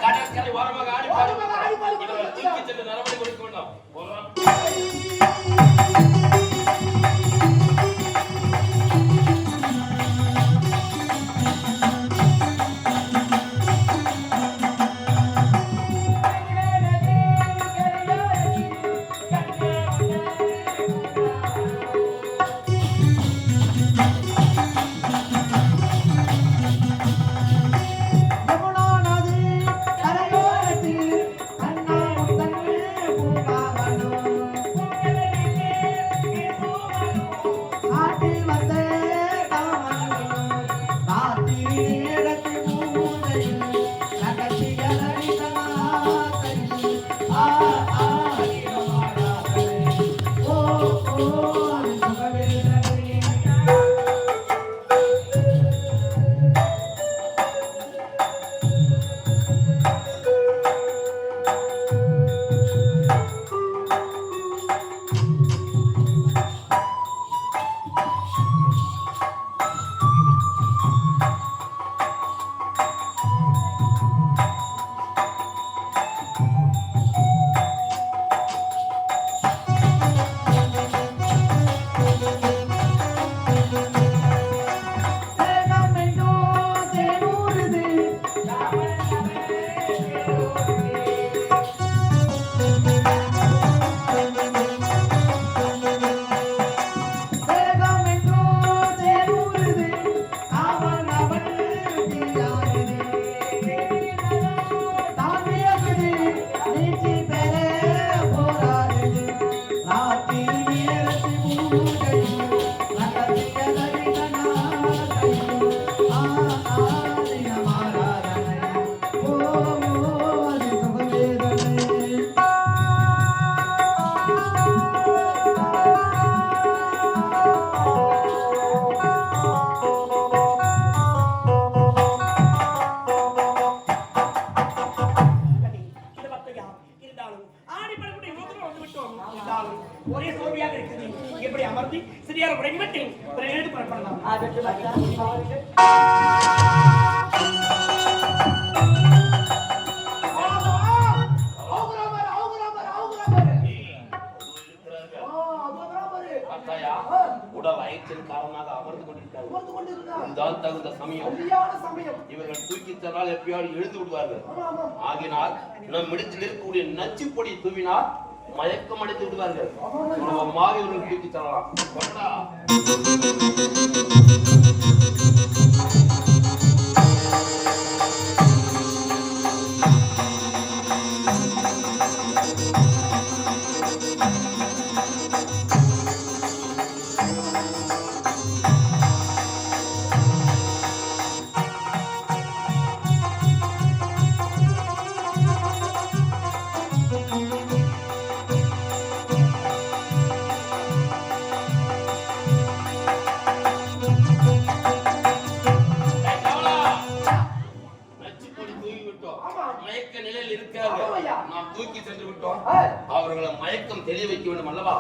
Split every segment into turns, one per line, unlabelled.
கடற்கரை ஓரமாக ஆடி தூக்கி சென்று நரம்படி கொடுக்க வேண்டாம்.
ஒரே சோர்வியாக இருக்குது. எப்படி அமர்த்தி சிறியார் உறங்கிவிட்டேன். பிறகு எழுந்து புறப்படலாம்.
உடல் அயற்சியின் காரணமாக அமர்ந்து கொண்டிருக்கிறார்கள். தகுந்த சமயம் இவர்கள் தூக்கி தன்னால் எப்படியாவது எழுந்து விடுவார்கள். ஆகினால் நம் இடத்தில் இருக்கக்கூடிய நச்சு பொடி தூவினால் மயக்கம் அடைந்து விடுவார்கள். மாறி இவர்கள் தூக்கி தரலாம். அவர்களை மயக்கம் தெளிய வைக்க வேண்டும் அல்லவா?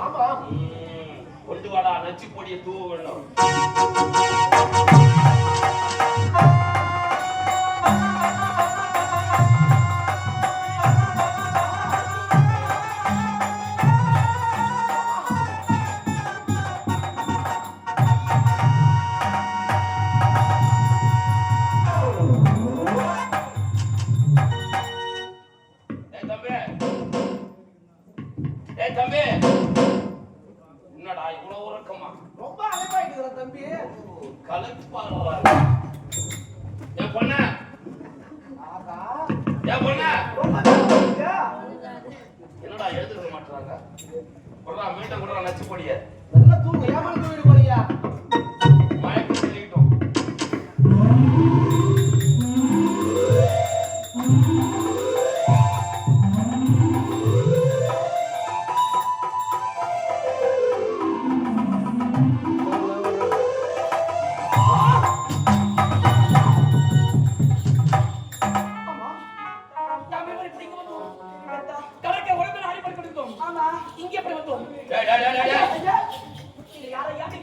கொண்டு வாடா, நச்சு பொடியை தூவ வேண்டும். என்னடா எழுதுக்க மாட்டாங்க? மீண்டும் கூட நச்சு பொடிய நல்லா தூங்க ஏமாந்து தூங்கிட்டு போறியா? மயக்கம் தெளிவிட்டோம்.
இங்கே எப்படி வந்தோம்?
டேய் டேய் டேய் டேய்.
யாரை யாரை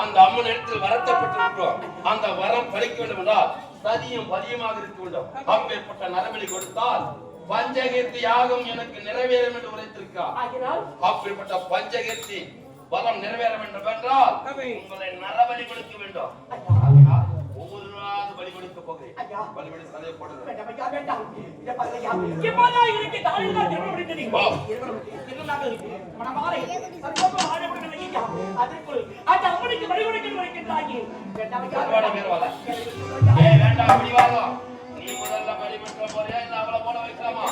அந்த அம்மன் இடத்தில் வரத்தை பெற்றிருக்கிறோம். அந்த வரம் பலிக்க வேண்டும் என்றால் சதியும் பதியமாக இருக்க வேண்டும். அப்பேற்பட்ட நரபலி கொடுத்தால் பஞ்சகீர்த்தி யாகம் எனக்கு நிறைவேறும் என்று உரைத்திருக்கிறார். அப்பேற்பட்ட பஞ்சகீர்த்தி வரம் நிறைவேற வேண்டும் என்றால் உங்களை நரபலி கொடுக்க வேண்டும். ஒவ்வொரு நாள் பலி கொடுக்க போகிறேன். பலிபடி சதையை போடுங்க. நீ முதல்ல பலி கொடுக்க போறியா இல்ல அவளை போட வைக்கலாமா?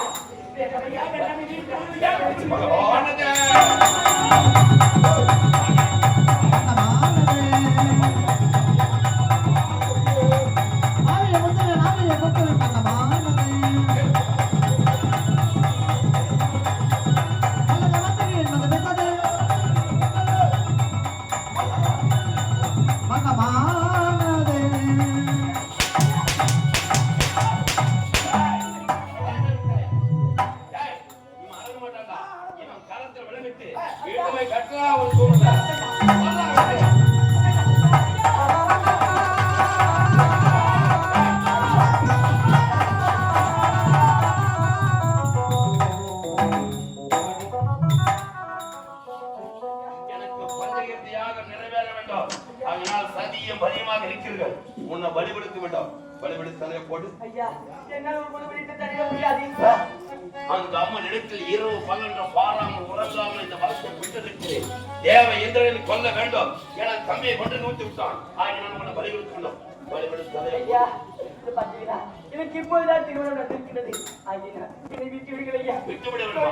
நிறைவேற வேண்டும். அதனால் சதியும் பதியமாக இருக்கிறீர்கள். உன்னை பலிபடுத்த வேண்டும். பலிபடி தலையை போடு. அந்த அம்மன் இடத்தில் இரவு பகல் பாராமல் உறங்காமல் இந்த வளர்ச்சி பெற்றிருக்கிறேன். தேவ இந்திரனை கொல்ல வேண்டும் என தம்மையை கொண்டு நூத்தி விட்டான். ஆகினால் உன்னை பலிபடுத்த வேண்டும். பலிபடி தலையை
எனக்கு இப்போதுதான் திருமணம் நடந்திருக்கிறது. என்னை விட்டு விடுங்கள்.
விட்டுவிட வேண்டும்.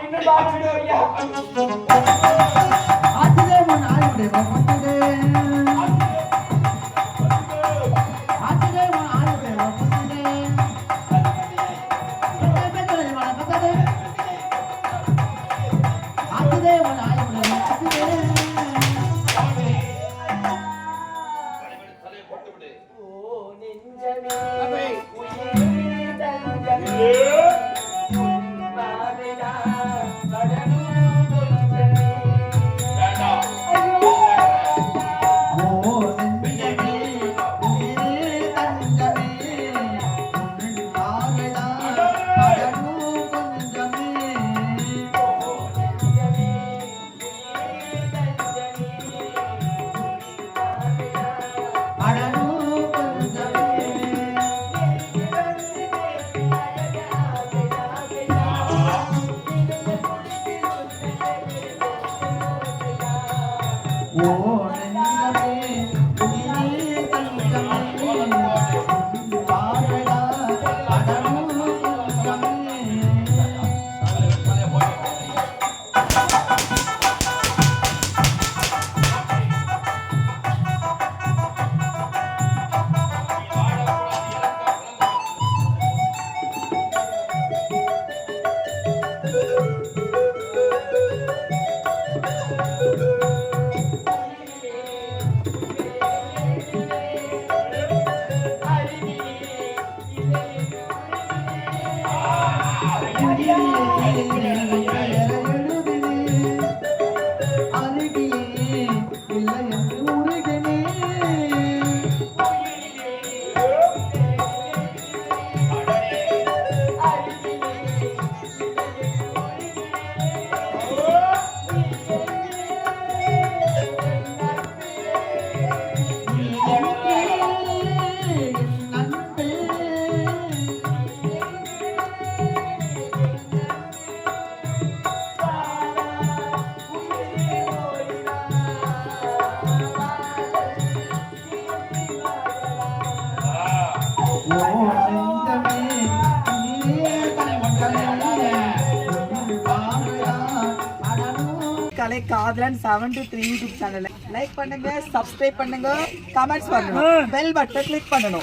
கலை காதலன் 723 யூடியூப் சேனலை லைக் பண்ணுங்க, சப்ஸ்கிரைப் பண்ணுங்க, கமெண்ட்ஸ் பண்ணுங்க, பெல் பட்டன் கிளிக் பண்ணணும்.